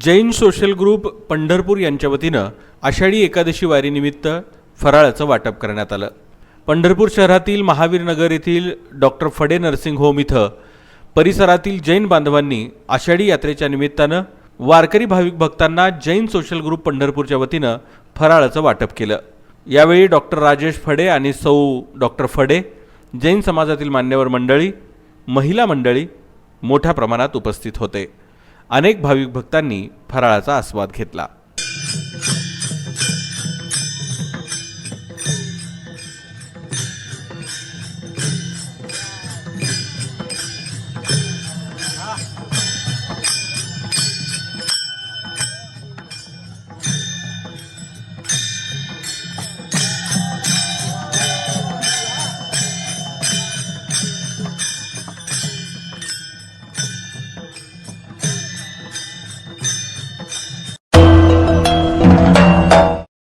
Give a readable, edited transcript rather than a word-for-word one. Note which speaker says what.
Speaker 1: Jain social group Pandharpur यांच्या वतीनं आषाढी एकादशी वारीनिमित्त फराळाचं वाटप करण्यात आलं। पंढरपूर शहरातील महावीर नगर येथील डॉक्टर फडे नर्सिंग होम इथं परिसरातील जैन बांधवांनी आषाढी यात्रेच्या निमित्तानं वारकरी भाविक भक्तांना जैन सोशल ग्रुप पंढरपूरच्या वतीनं फराळाचं वाटप केलं। यावेळी डॉक्टर राजेश फडे आणि सौ डॉक्टर फडे, जैन समाजातील मान्यवर मंडळी, महिला मंडळी मोठ्या प्रमाणात उपस्थित होते। अनेक भाविक भक्तांनी फराळाचा आस्वाद घेतला।